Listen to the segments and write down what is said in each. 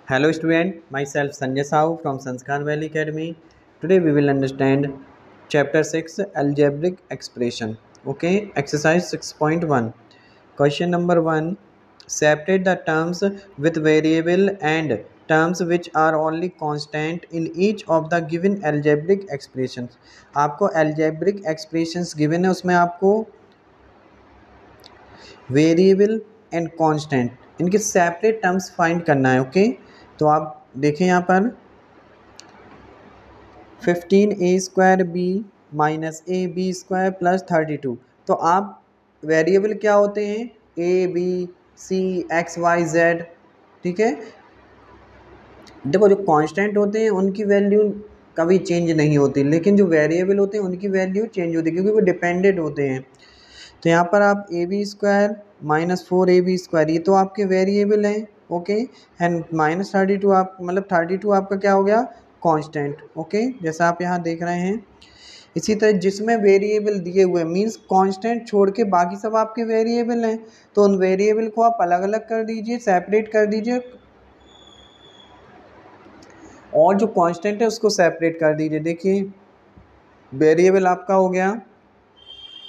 Hello student, myself Sanjay Sahu from Sanskar Valley Academy. Today we will understand chapter 6 algebraic expression. Okay, exercise 6.1. Question number 1. Separate the terms with variable and terms which are only constant in each of the given algebraic expressions. आपको algebraic expressions given है, उसमें आपको variable and constant इनके separate terms find करना है। Okay, तो आप देखें यहाँ पर 15a² b minus A B square plus 32। तो आप वेरिएबल क्या होते हैं, A B C X Y Z. ठीक है, देखो जो कांस्टेंट होते हैं उनकी वैल्यू कभी चेंज नहीं होती, लेकिन जो वेरिएबल होते हैं उनकी वैल्यू चेंज होती है क्योंकि वो डिपेंडेंट होते हैं। तो यहाँ पर आप ए बी स्क्वायर माइनस 4ab² ये तो आपके वेरिएबल हैं। ओके, एंड माइनस 32 आप मतलब 32 आपका क्या हो गया, कांस्टेंट। ओके, जैसा आप यहाँ देख रहे हैं। इसी तरह जिसमें वेरिएबल दिए हुए मींस कांस्टेंट छोड़ के बाकी सब आपके वेरिएबल हैं, तो उन वेरिएबल को आप अलग अलग कर दीजिए, सेपरेट कर दीजिए, और जो कांस्टेंट है उसको सेपरेट कर दीजिए। देखिए वेरिएबल आपका हो गया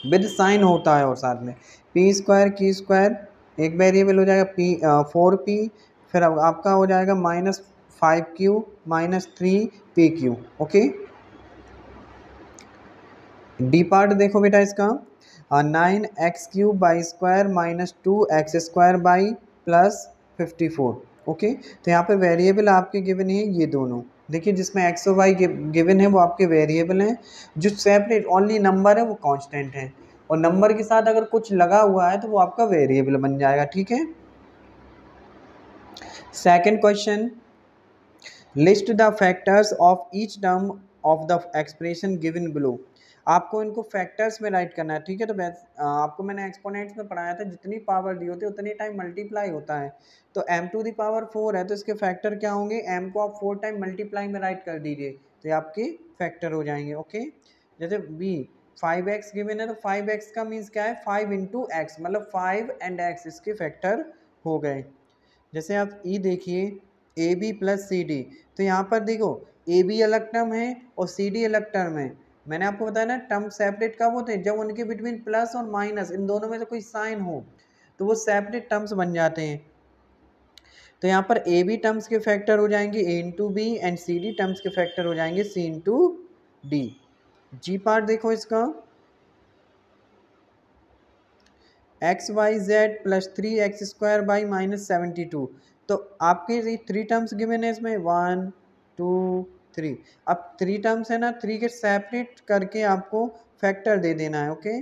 विद साइन होता है और साथ में p² एक वेरिएबल हो जाएगा p 4p, फिर अब आपका हो जाएगा -5q minus 3pq। Okay, D part देखो बेटा इसका 9x³ minus 2x² plus 54। Okay, तो यहाँ पे वेरिएबल आपके गिवन है ये दोनों। देखिए जिसमें एक्स और वाई गिवन है वो आपके वेरिएबल हैं, जो सेपरेट ओनली नंबर है वो कांस्टेंट है, और नंबर के साथ अगर कुछ लगा हुआ है तो वो आपका वेरिएबल बन जाएगा। ठीक है, second question, list the factors of each term of the expression given below. आपको इनको फैक्टर्स में राइट करना है। ठीक है, तो आपको मैंने एक्सपोनेंट्स में पढ़ाया था जितनी पावर दी होती है उतनी टाइम मल्टीप्लाई होता है। तो m⁴ है तो इसके फैक्टर क्या होंगे, m को आप 4 टाइम मल्टीप्लाई में राइट कर दीजिए तो ये आपके फैक्टर हो जाएंगे। ओके, जैसे b 5x गिवन है तो 5x का मीन्स क्या है, 5 इंटू एक्स, मतलब 5 एंड x इसके फैक्टर हो गए। जैसे आप ई देखिए A B plus C D, तो यहाँ पर देखो ए बी अलग टर्म है और सी डी अलग टर्म है। मैंने आपको बताया ना टर्म सेपरेट कब होते हैं, जब उनके बिटवीन प्लस और माइनस इन दोनों में से कोई साइन हो तो वो सेपरेट टर्म्स बन जाते हैं। तो यहाँ पर ए बी टर्म्स के फैक्टर हो जाएंगे A into B and C D terms के फैक्टर हो जाएंगे C into D. G part देखो इसका XYZ प्लस 3x² माइनस 72। तो आपके ये 3 टर्म्स गिवन है इसमें 1 2 3। अब 3 टर्म्स है ना, 3 के सेपरेट करके आपको फैक्टर दे देना है। ओके,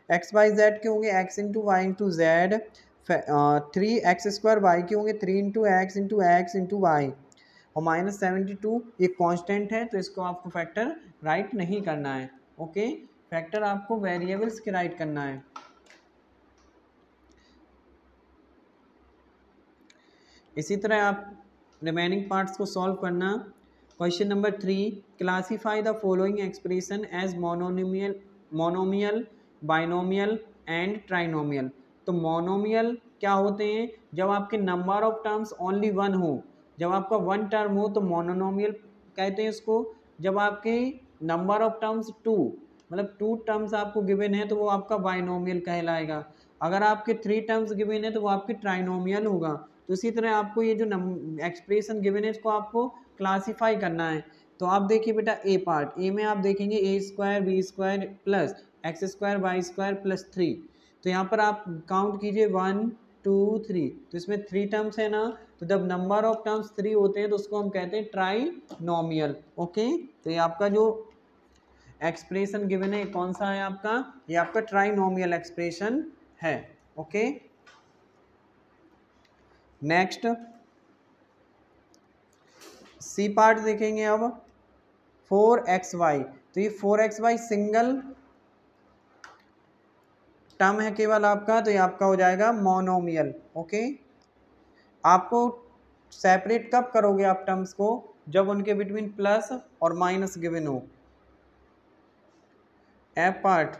XYZ के होंगे x into Y into Z, 3x² y के होंगे 3 इंटू एक्स इंटू वाई, और माइनस 72 ये कांस्टेंट है तो इसको आपको फैक्टर राइट नहीं करना है। ओके, फैक्टर आपको वेरिएबल्स के राइट करना है। इसी तरह आप रिमेनिंग पार्ट्स को सॉल्व करना। Question number 3, classify the following expression as monomial binomial and trinomial. तो मोनोमियल क्या होते हैं, जब आपके number of terms only one हो, जब आपका वन टर्म हो तो मोनोमियल कहते हैं इसको। जब आपके नंबर ऑफ टर्म्स टू, मतलब 2 टर्म्स आपको गिवन है तो वो आपका बाइनोमियल कहलाएगा। अगर आपके 3 टर्म्स गिवन है तो वो आपके ट्राइनोमियल होगा। तो इसी तरह आपको ये जो एक्सप्रेशन गिवन है इसको आपको क्लासीफाई करना है। तो आप देखिए बेटा ए पार्ट, ए में आप देखेंगे a² b² plus x² y² plus 3। तो यहाँ पर आप काउंट कीजिए 1 2 3, तो इसमें 3 टर्म्स है ना, तो जब नंबर ऑफ टर्म्स 3 होते हैं तो उसको हम कहते हैं ट्राइनोमियल। ओके, तो ये आपका जो एक्सप्रेशन गिवन है कौन सा है आपका, ये आपका ट्राइनोमियल एक्सप्रेशन है। ओके, नेक्स्ट सी पार्ट देखेंगे अब 4xy। तो ये 4xy सिंगल टर्म है केवल आपका, तो ये आपका हो जाएगा मोनोमियल। ओके, आपको सेपरेट कब करोगे आप टर्म्स को, जब उनके बिटवीन प्लस और माइनस गिवन हो। F part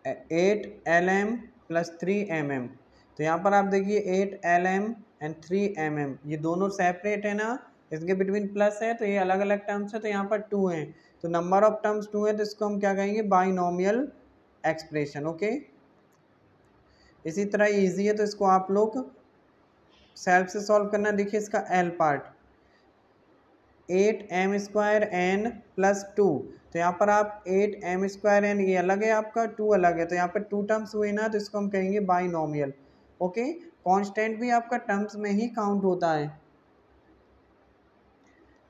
8 lm plus 3 mm। तो यहाँ पर आप देखिए 8 LM एंड 3 mm, ये दोनों सेपरेट है ना, इसके बिटवीन प्लस है, तो ये अलग अलग टर्म्स है, तो यहाँ पर 2 हैं, तो नंबर ऑफ टर्म्स 2 है, तो इसको हम क्या कहेंगे, बाइनोमियल एक्सप्रेशन। ओके, इसी तरह इजी है, तो इसको आप लोग सेल्फ से सॉल्व करना। देखिए इसका एल पार्ट 8m²n+2, तो यहाँ पर आप 8m²n ये अलग है आपका, 2 अलग है, तो यहाँ पर 2 टर्म्स हुए ना, तो इसको हम कहेंगे बाइनोमियल। ओके, कांस्टेंट भी आपका टर्म्स में ही काउंट होता है।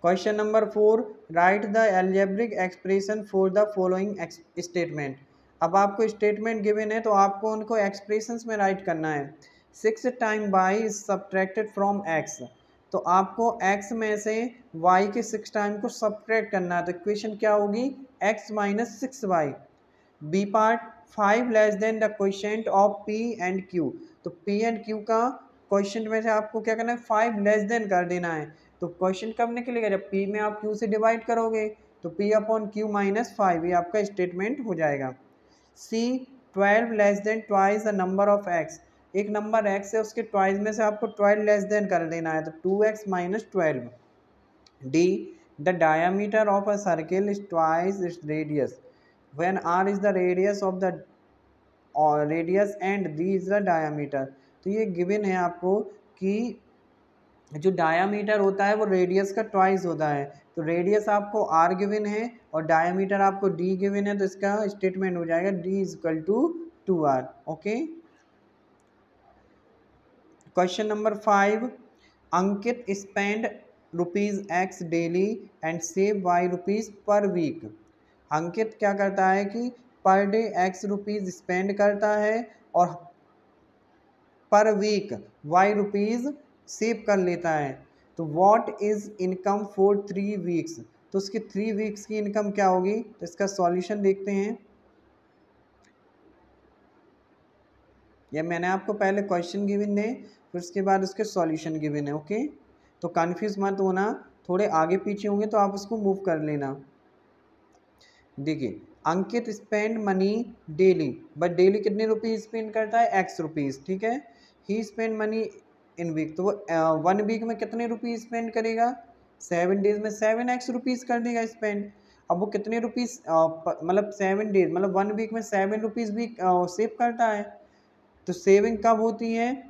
Question number 4, right the algebraic expression for the following statement. अब आपको स्टेटमेंट गिवन है, तो आपको उनको एक्सप्रेशंस में राइट करना है। 6 time y is subtracted from x, तो आपको x में से y के 6 टाइम को सब्ट्रैक्ट करना है, तो इक्वेशन क्या होगी, x - 6y। B part 5 less than the quotient of p and q, तो p एंड q का क्वोशिएंट में से आपको क्या करना है, 5 लेस देन कर देना है। तो क्वेश्चन कब निकलेगा, जब p में आप q से डिवाइड करोगे, तो p/q - 5, ये आपका स्टेटमेंट हो जाएगा। c 12 less than twice the number of x, एक नंबर x है, उसके ट्वाइस में से आपको 12 लेस देन कर देना है, तो 2x - 12। d the diameter of a circle is twice its radius when r is the radius of the radius and d is the diameter. तो ये गिवन है आपको कि जो डायामीटर होता है वो रेडियस का ट्वाइस होता है, तो रेडियस आपको r गिवन है और डायामीटर आपको d गिवन है, तो इसका स्टेटमेंट हो जाएगा d = 2r। Okay, question number 5, Ankit spend ₹X daily and save ₹Y per week. Ankit क्या करता है कि पर डे ₹X स्पेंड करता है और पर वीक ₹Y सेव कर लेता है। तो what is income for 3 weeks, तो उसके 3 वीक्स की इनकम क्या होगी, तो इसका सॉल्यूशन देखते हैं। या मैंने आपको पहले क्वेश्चन गिवन है, फिर उसके बाद उसके सॉल्यूशन गिवन है। ओके, तो कन्फ्यूज मत होना, थोड़े आगे पीछे होंगे तो आप उसको मूव कर लेना। देखिए Ankit spend money daily, but daily कितने रुपीज स्पेंड करता है, ₹X, ठीक है। He spend money in week, तो वो 1 वीक में कितने रुपीज स्पेंड करेगा, 7 डेज में ₹7 कर देगा स्पेंड। अब वो कितने रुपीज मतलब 7 डेज मतलब 1 वीक में ₹7 भी सेव करता है। तो सेविंग कब होती है,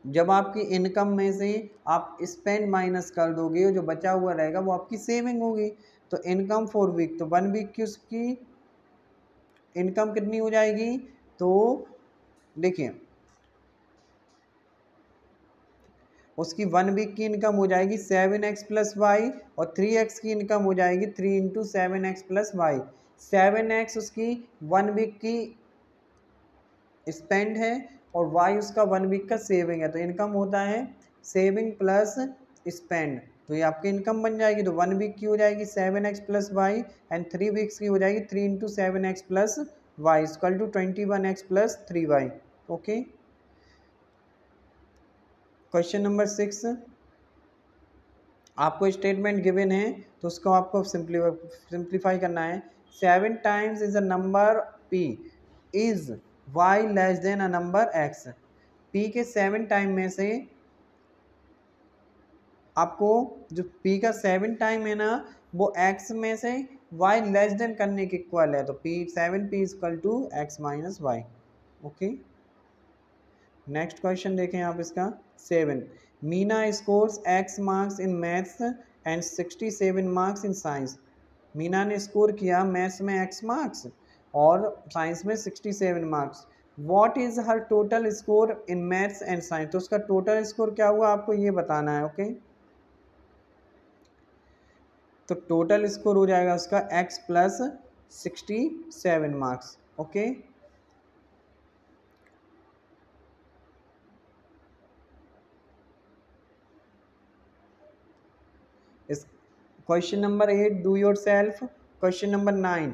जब आपकी इनकम में से आप स्पेंड माइनस कर दोगे, जो बचा हुआ रहेगा वो आपकी सेविंग होगी। तो इनकम फॉर वीक, तो 1 वीक की उसकी इनकम कितनी हो जाएगी, तो देखिए उसकी 1 वीक की इनकम हो जाएगी 7x + y और 3x की इनकम हो जाएगी 3 × 7x + y। 7x उसकी 1 वीक की स्पेंड है और y उसका 1 वीक का सेविंग है, तो इनकम होता है सेविंग प्लस स्पेंड, तो ये आपकी इनकम बन जाएगी। तो 1 वीक की हो जाएगी 7x + y एंड 3 वीक्स की हो जाएगी 3 × 7x + y = 21x + 3y। Okay, question number 6, आपको स्टेटमेंट गिवन है, तो उसको आपको सिंप्लीफाई करना है। 7 times is a number p is y less than a number x, p के 7 टाइम में से आपको जो p का 7 टाइम है ना, वो x में से y लेस देन करने के इक्वल है, तो 7p = x - y। Okay, next question देखें आप इसका 7, Meena scores x marks in maths and 67 marks in science. Meena ने स्कोर किया मैथ्स में x मार्क्स और साइंस में 67 marks. What is her total score in maths and science, तो उसका टोटल स्कोर क्या हुआ आपको ये बताना है। ओके, तो टोटल स्कोर हो जाएगा उसका x + 67 मार्क्स। ओके, इस question number 8 do yourself. Question number 9,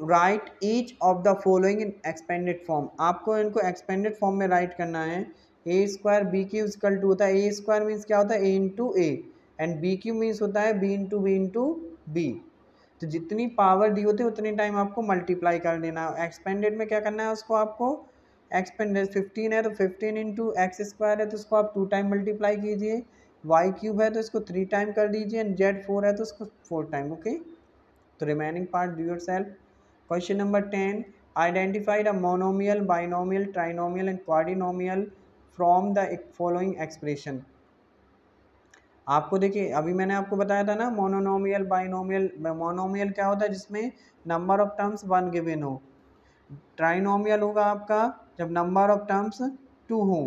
right each of the following in expanded form, आपको इनको एक्सपेंडेड फॉर्म में राइट करना है। a² bq = होता है, a² मीन्स क्या होता है, a × a and bq means होता है b × b × b। तो जितनी पावर दी होती है उतनी टाइम आपको मल्टीप्लाई कर देना। एक्सपेंडेड में क्या करना है, उसको आपको एक्स पे 15 है तो 15 इंटू एक्स स्क्वायर है तो उसको आप 2 टाइम मल्टीप्लाई कीजिए, वाई क्यूब है तो इसको 3 टाइम कर दीजिए, एंड जेड 4 है तो उसको 4 टाइम। ओके, तो remaining part do yourself. Question number 10, identify the monomial, binomial, trinomial and quadrinomial from the following expression. आपको देखिए अभी मैंने आपको बताया था ना मोनोनोमियल बाइनोमियल। मोनोमियल क्या होता है? जिसमें नंबर ऑफ टर्म्स 1 गिवन हो। ट्राइनोमियल होगा आपका जब नंबर ऑफ टर्म्स 2 हो।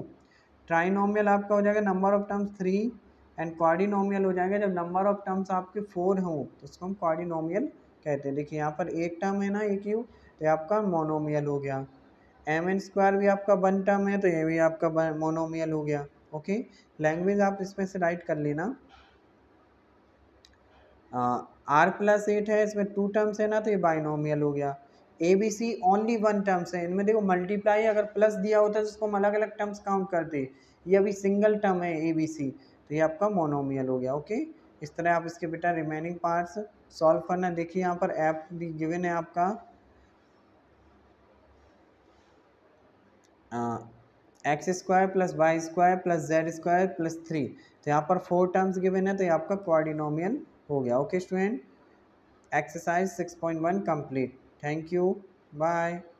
ट्राइनोमियल आपका हो जाएगा नंबर ऑफ टर्म्स 3, एंड क्वाड्रिनोमियल हो जाएगा जब नंबर ऑफ टर्म्स आपके 4 हो, तो उसको हम क्वाड्रिनोमियल कहते हैं। देखिए यहाँ पर एक टर्म है ना ए क्यू, तो आपका मोनोमियल हो गया। एम एन स्क्वायर भी आपका 1 टर्म है तो ये भी आपका मोनोमियल हो गया। ओके, लैंग्वेज आप इसमें से राइट कर लेना। आर प्लस 8 है, इसमें 2 टर्म्स है ना तो ये बाइनोमियल हो गया। A B C only 1 terms है, इनमें देखो मल्टीप्लाई अगर प्लस दिया होता है तो उसको हम अलग अलग टर्म्स काउंट करते, ये अभी सिंगल टर्म है ए बी सी, तो ये आपका मोनोमियल हो गया। ओके, इस तरह आप इसके बेटा रिमेनिंग पार्ट्स सॉल्व करना। देखिए यहाँ पर ऐप भी गिवन है आपका X square plus Y square plus Z square plus 3, तो यहाँ पर 4 टर्म्स गिवन है तो ये आपका क्वाड्रिनोमियल हो गया। Okay student, exercise 6.1 complete. Thank you. Bye.